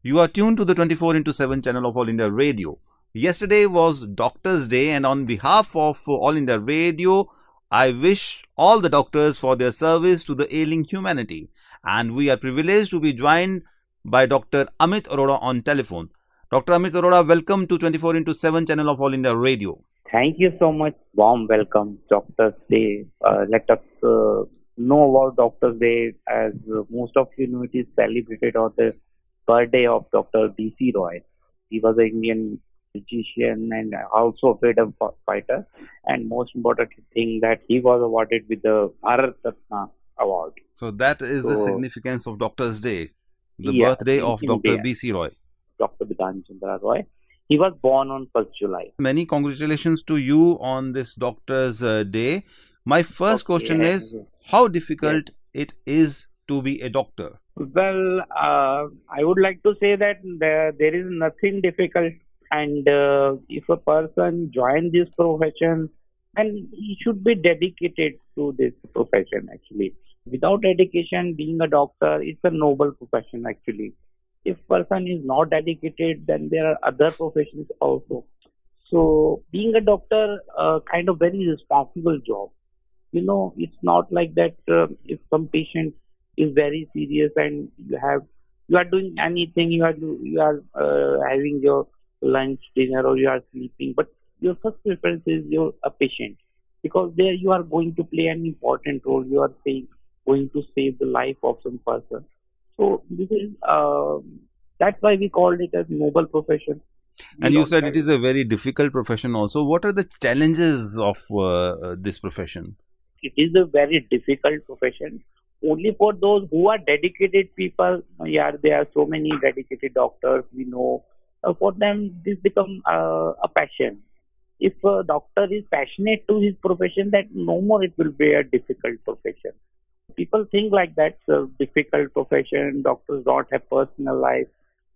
You are tuned to the 24 into 7 channel of All India Radio. Yesterday was Doctors' Day, and on behalf of All India Radio, I wish all the doctors for their service to the ailing humanity. And we are privileged to be joined by Dr. Amit Arora on telephone. Dr. Amit Arora, welcome to 24 into 7 channel of All India Radio. Thank you so much. Warm welcome, Doctor's Day. Let us know about Doctor's Day, as most of you know it is celebrated on the birthday of Dr. B.C. Roy. He was an Indian physician and also a freedom fighter. And most important thing that he was awarded with the Bharat Ratna award. So that is the So significance of Doctors' Day, the yeah, birthday in of Dr. India, B.C. Roy. Dr. Bidhan Chandra Roy. He was born on 1st July. Many congratulations to you on this Doctor's Day. My first question Okay. is, how Yes. difficult it is to be a doctor? Well, I would like to say that there is nothing difficult, and if a person join this profession, then he should be dedicated to this profession. Actually, without dedication, being a doctor, it's a noble profession. Actually, if person is not dedicated, then there are other professions also. So, being a doctor, kind of very responsible job. It's not like that. If some patient is very serious and you are doing anything, you are having your lunch, dinner, or you are sleeping, but your first preference is your a patient, because there you are going to play an important role. You are going to save the life of some person. So this is that's why we called it as noble profession. We And you don't said have it is a very difficult profession also. What are the challenges of this profession? It is a very difficult profession. Only for those who are dedicated people. Yeah, there are so many dedicated doctors we know. For them, this become a passion. If a doctor is passionate to his profession, that no more it will be a difficult profession. People think like that's a difficult profession. Doctors don't have personal life.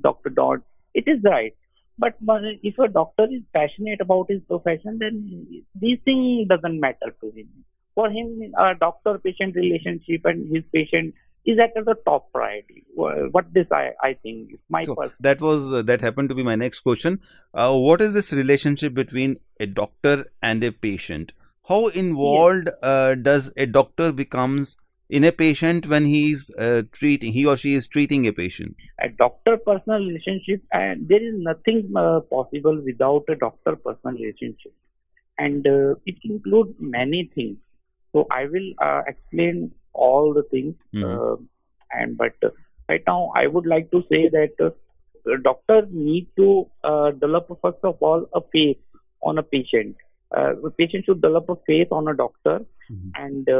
Doctor don't. It is right. But if a doctor is passionate about his profession, then these things doesn't matter to him. For him, a doctor-patient relationship and his patient is at the top priority. What this I think is my So personal. that happened to be my next question. What is this relationship between a doctor and a patient? How Yes, involved does a doctor becomes in a patient when he or she is treating a patient? a doctor-personal relationship, and there is nothing possible without a doctor-personal relationship, and it includes many things. So I will explain all the things, Hmm. and but right now I would like to say that doctors need to develop first of all a faith on a patient. The patient should develop a faith on a doctor, Mhm. and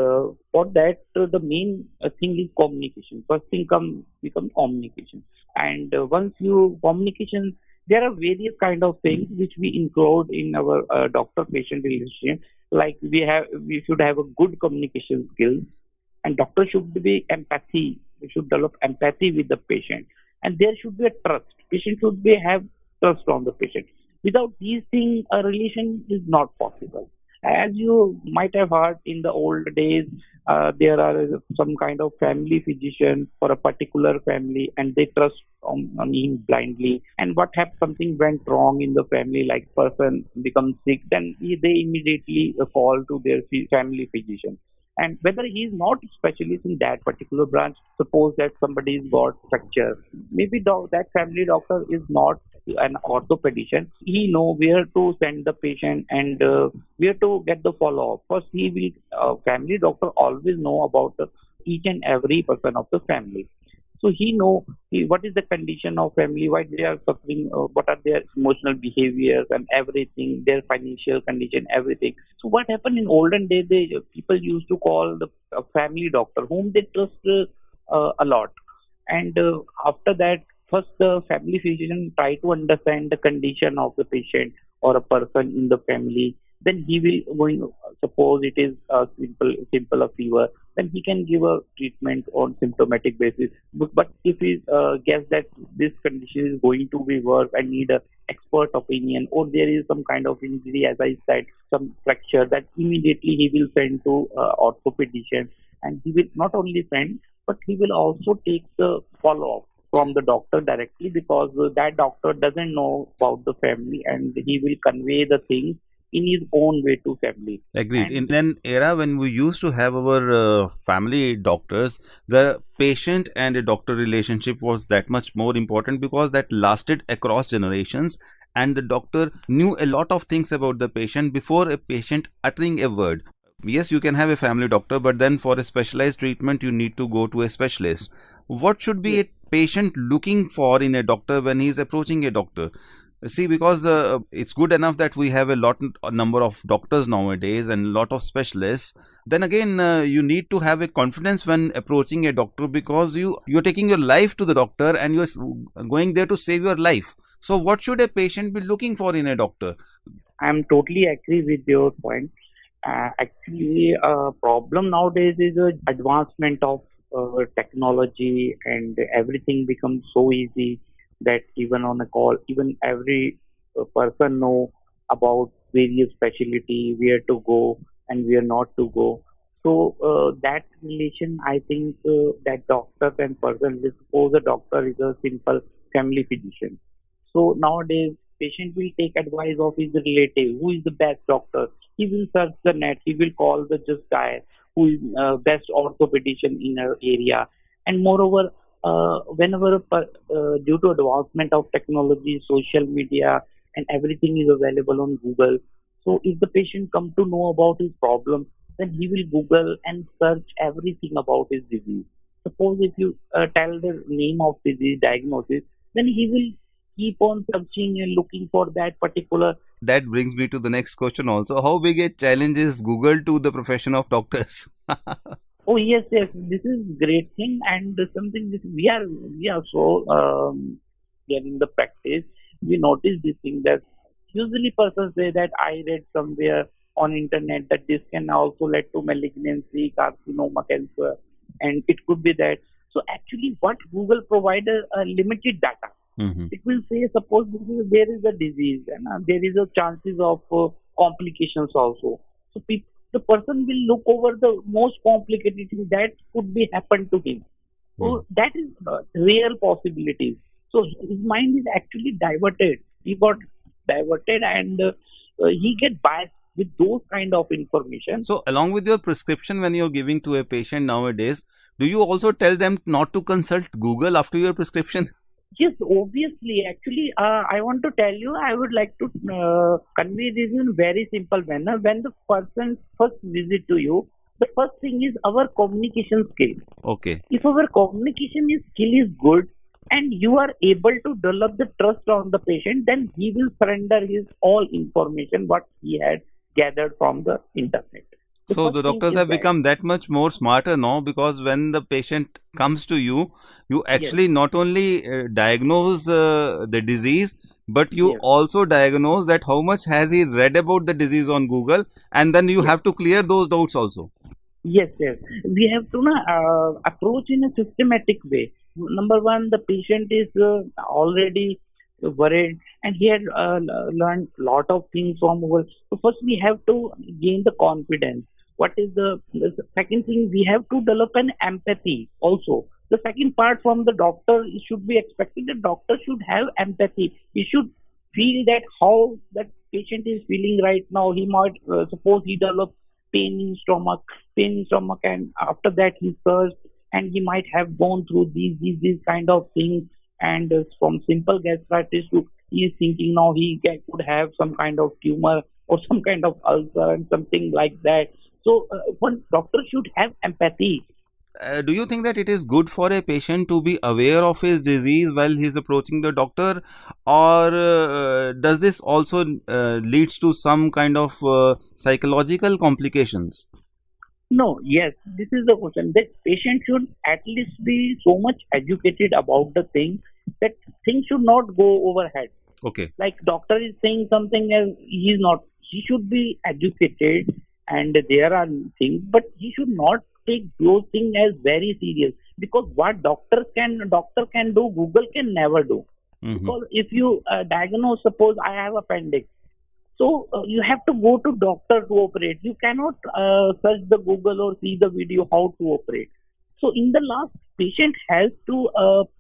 for that the main thing is communication. First thing become communication, and once you communication, there are various kind of things which we include in our doctor-patient relationship. Like we should have a good communication skills, and doctor should be empathy. We should develop empathy with the patient, and there should be a trust. Patient should be have trust on the patient. Without these things, a relation is not possible. As you might have heard in the old days, there are some kind of family physician for a particular family, and they trust on him blindly. And what happens? Something went wrong in the family, like person becomes sick, then they immediately call to their family physician. And whether he is not specialist in that particular branch, suppose that somebody's got fracture, maybe that family doctor is not an orthopedician. He know where to send the patient and where to get the follow up. First, he will family doctor always know about each and every person of the family. So he know what is the condition of family, why they are suffering, what are their emotional behaviors and everything, their financial condition, everything. So what happened in olden days, people used to call the family doctor, whom they trust a lot. And after that, first the family physician try to understand the condition of the patient or a person in the family. Then he will going. Suppose it is a simple a fever, then he can give a treatment on symptomatic basis. But if he guess that this condition is going to be worse and need a expert opinion, or there is some kind of injury, as I said, some fracture, that immediately he will send to orthopedician, and he will not only send, but he will also take the follow up. from the doctor directly, because that doctor doesn't know about the family and he will convey the things in his own way to family. Agreed. And In an era when we used to have our family doctors, the patient and a doctor relationship was that much more important because that lasted across generations, and the doctor knew a lot of things about the patient before a patient uttering a word. Yes, you can have a family doctor, but then for a specialized treatment, you need to go to a specialist. What should be yes, a patient looking for in a doctor when he is approaching a doctor? See, because it's good enough that we have a number of doctors nowadays and a lot of specialists. Then again, you need to have a confidence when approaching a doctor, because you're taking your life to the doctor and going there to save your life. So, what should a patient be looking for in a doctor? I'm totally agree with your point. Actually, problem nowadays is the advancement of technology, and everything becomes so easy that even on a call, even every person know about various specialty, where to go and where not to go. So that relation, I think that doctor and person, let's suppose a doctor is a simple family physician. So nowadays, patient will take advice of his relative, who is the best doctor. He will search the net. He will call the just guy who is best orthopedician in our area. And moreover, whenever due to advancement of technology, social media, and everything is available on Google. So if the patient come to know about his problem, then he will Google and search everything about his disease. Suppose if you tell the name of disease diagnosis, then he will keep on searching and looking for that particular. That brings me to the next question also. How big a challenge is Google to the profession of doctors? Oh yes, yes, this is great thing, and something that we are so getting the practice. We notice this thing that usually persons say that I read somewhere on internet that this can also lead to malignancy, carcinoma, cancer, and it could be that. So actually, what Google provided a limited data. Mhm. It will say, suppose there is a disease and there is a chances of complications also. So the person will look over the most complicated thing that could be happen to him. Mhm. So that is real possibilities. So his mind is actually diverted. He got diverted, and he get biased with those kind of information. So, along with your prescription, when you're giving to a patient nowadays, do you also tell them not to consult Google after your prescription? Yes, obviously. Actually, I want to tell you, I would like to convey this in very simple manner. When the person first visit to you, the first thing is our communication skill. Okay. If our communication skill is good and you are able to develop the trust on the patient, then he will surrender his all information what he had gathered from the internet. The So first the thing doctors is have that. become that much more smarter now, because when the patient comes to you, you Yes, actually not only diagnose the disease, but you yes, also diagnose that how much has he read about the disease on Google, and then you yes. have to clear those doubts also. Yes, yes. We have to approach in a systematic way. Number one, the patient is already worried and he had learned lot of things from over. So first we have to gain the confidence. What is the second thing? We have to develop an empathy also. The second part from the doctor should be expected. The doctor should have empathy. He should feel that how that patient is feeling right now. He might suppose he develops pain in stomach, and after that he searched, and he might have gone through these kind of things, and from simple gastritis to he is thinking now could have some kind of tumor or some kind of ulcer and something like that. So one doctor should have empathy. Do you think that it is good for a patient to be aware of his disease while he's approaching the doctor, or does this also leads to some kind of psychological complications? No, yes, this is the question. That patient should at least be so much educated about the thing that things should not go overhead. Okay. Like doctor is saying something else, he is not. He should be educated, and there are things, but he should not take those things as very serious, because what doctor can do, Google can never do. Hmm. Because if you diagnose, suppose I have appendix, so you have to go to doctor to operate. You cannot search the Google or see the video how to operate. So in the last patient has to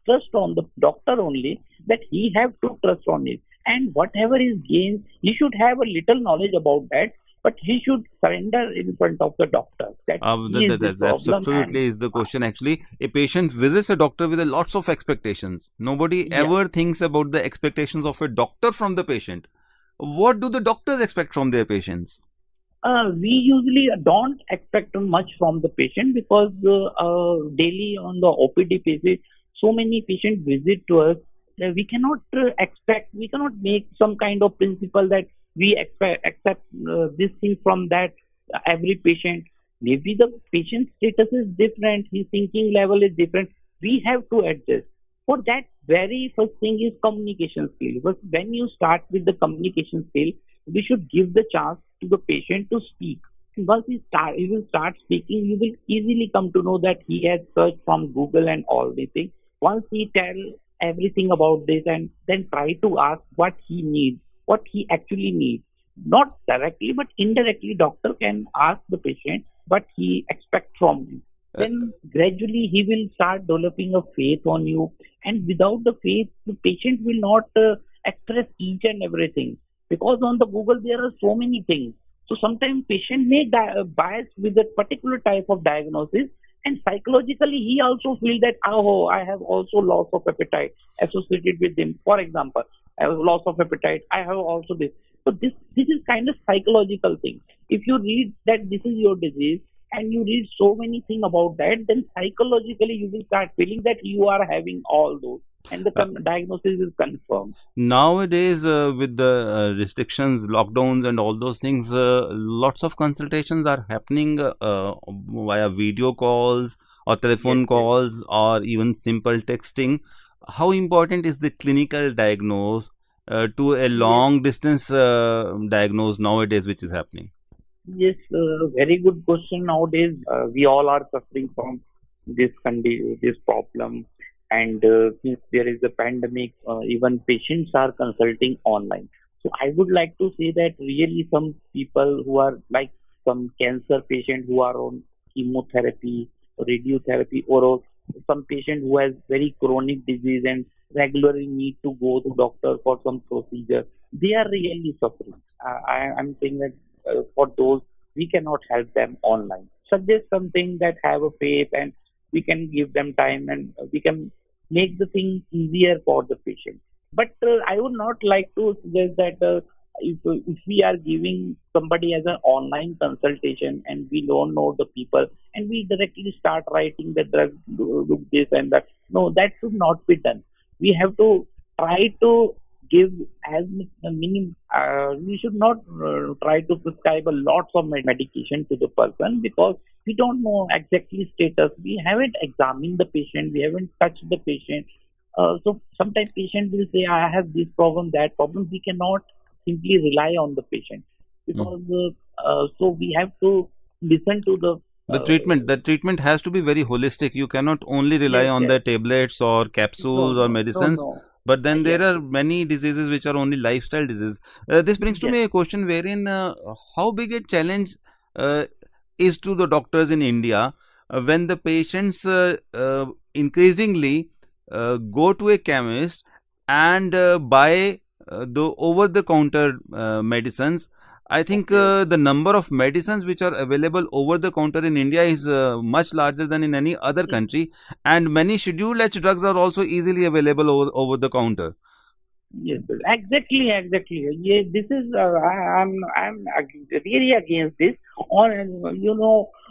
trust on the doctor only, that he have to trust on it, and whatever is gained, he should have a little knowledge about that, but he should surrender in front of the doctor that he is this That's problem. And absolutely is the question. Actually, a patient visits a doctor with a lots of expectations. Nobody yeah. ever thinks about the expectations of a doctor from the patient. What do the doctors expect from their patients? We usually don't expect much from the patient because daily on the OPD basis, so many patients visit to us. We cannot we cannot make some kind of principle that we accept this thing from that every patient. Maybe the patient status is different, his thinking level is different. We have to adjust. For that, very first thing is communication skill. But when you start with the communication skill, we should give the chance to the patient to speak. Once he will start speaking, you will easily come to know that he has searched from Google and all these things. Once he tell everything about this and then try to ask what he needs, what he actually needs, not directly but indirectly, doctor can ask the patient what he expects from him. Uh, Then gradually he will start developing a faith on you, and without the faith, the patient will not express each and everything, because on the Google there are so many things. So sometimes patient may bias with a particular type of diagnosis, and psychologically he also feel that, oh, I have also loss of appetite associated with him. For example, I have loss of appetite, I have also this. So this is kind of psychological thing. If you read that this is your disease and you read so many things about that, then psychologically you will start feeling that you are having all those, and the uh, diagnosis is confirmed. Nowadays, with the restrictions, lockdowns, and all those things, lots of consultations are happening via video calls or Yes, telephone yes. calls or even simple texting. How important is the clinical diagnose to a Yes, long distance diagnose nowadays, which is happening? yes, very good question. Nowadays, we all are suffering from this problem, and since there is a pandemic, even patients are consulting online. So I would like to say that really some people who are like some cancer patient who are on chemotherapy, radiotherapy, or some patient who has very chronic disease and regularly need to go to doctor for some procedure, they are really suffering. I'm saying that for those, we cannot help them online. Suggest something that have a faith, and we can give them time, and we can make the thing easier for the patient. But I would not like to suggest that if we are giving somebody as an online consultation and we don't know the people and we directly start writing the drug, look this and that, no, that should not be done. We have to try to give as minimum. We should not try to prescribe a lots of medication to the person, because we don't know exactly status. We haven't examined the patient. We haven't touched the patient. So sometimes patient will say, I have this problem, that problem. We cannot simply rely on the patient, Mm. because so we have to listen to the The treatment has to be very holistic. You cannot only rely yes, on yes. the tablets or No, capsules or no, no, medicines. no. But then there Yes, are many diseases which are only lifestyle diseases. This brings to yes. me a question wherein how big a challenge uh, is to the doctors in India when the patients increasingly go to a chemist and buy the over the counter medicines. I think Okay. the number of medicines which are available over the counter in India is much larger than in any other country, and many scheduled H drugs are also easily available over the counter. Yes, yes. Exactly, exactly. Yeah, this is really against this. On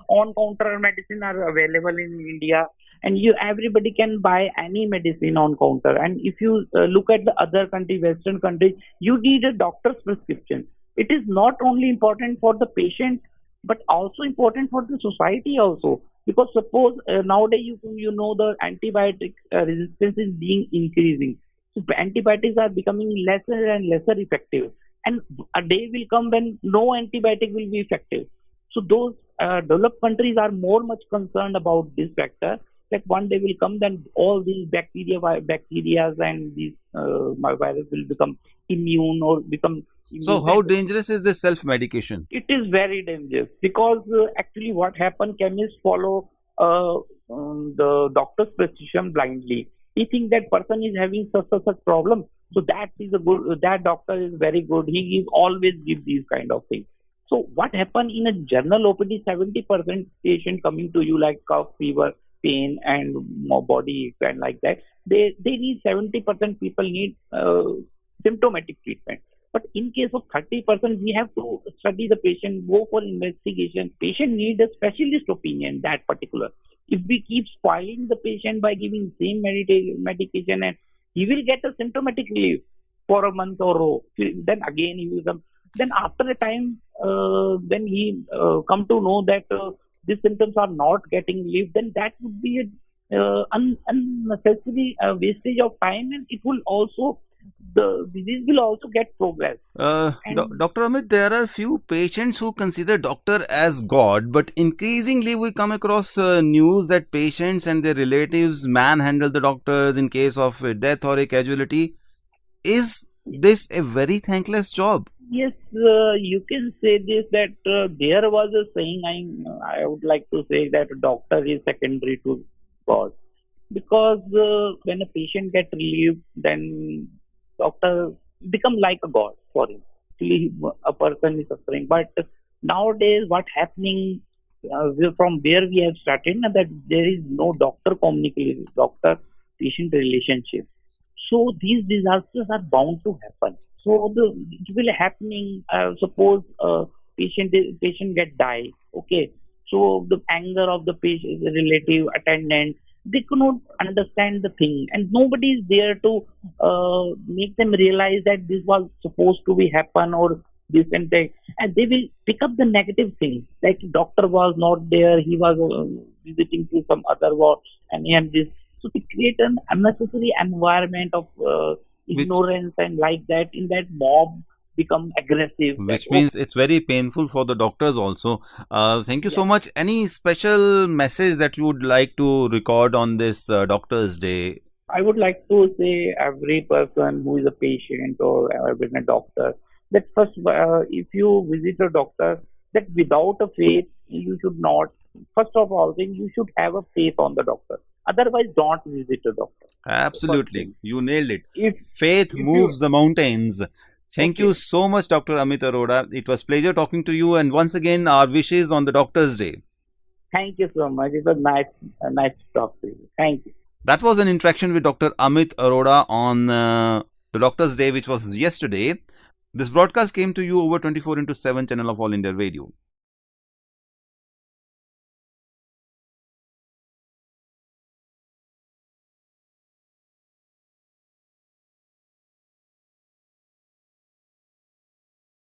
on counter medicine are available in India, and you everybody can buy any medicine on counter. And if you look at the other country, Western countries, you need a doctor's prescription. It is not only important for the patient, but also important for the society also. Because suppose nowadays you know the antibiotic resistance is being increasing, so antibiotics are becoming lesser and lesser effective, and a day will come when no antibiotic will be effective. So those developed countries are more much concerned about this factor, that one day will come then all these bacteria and these virus will become immune or become So, immune. how Then dangerous is this self medication? it is very dangerous, because actually what happen, chemists follow. the doctor's prescription blindly. He thinks that person is having such problem, so that is a good. That doctor is very good. He always give these kind of things. So what happen in a general OPD? 70% patient coming to you like cough, fever, pain, and more body aches and like that. They need 70% people need symptomatic treatment. But in case of 30%, we have to study the patient, go for investigation. Patient need a specialist opinion, that particular. If we keep spoiling the patient by giving same medication, and he will get a symptomatic relief for a month or so, then again he will come. Then after a time, when he come to know that these symptoms are not getting relief, then that would be a unnecessary wastage of time, and it will also the disease will also get progress. And Dr. Amit, there are few patients who consider doctor as God, but increasingly we come across news that patients and their relatives manhandle the doctors in case of death or a casualty. Is this a very thankless job? yes, you can say this that there was a saying. I would like to say that doctor is secondary to God, because when a patient get relieved, then doctor become like a god for him. Actually, a person is suffering. But nowadays, what happening from where we have started, na, that there is no doctor communication, doctor patient relationship. So these disasters are bound to happen. So it will happening. Suppose patient get die. Okay. So the anger of the patient, the relative, attendant, they could not understand the thing, and nobody is there to make them realize that this was supposed to be happen or this and that, and they will pick up the negative things like doctor was not there, he was visiting to some other ward, and this. So they create an unnecessary environment of Which ignorance and like that. In that mob become aggressive. That which means it's very painful for the doctors also. Thank you so yeah. much. Any special message that you would like to record on this Doctor's Day? I would like to say every person who is a patient or been a doctor that first, if you visit a doctor, that without a faith you should not. First of all, then you should have a faith on the doctor. Otherwise, don't visit a doctor. The first Absolutely. thing. You nailed it. If Faith if you moves the mountains. Thank you okay, so much, Dr. Amit Arora. It was pleasure talking to you. And once again, our wishes on the Doctor's Day. thank you so much. It was nice to talk to you. Thank you. That was an interaction with Dr. Amit Arora on the Doctor's Day, which was yesterday. This broadcast came to you over 24 into 7 channel of All India Radio.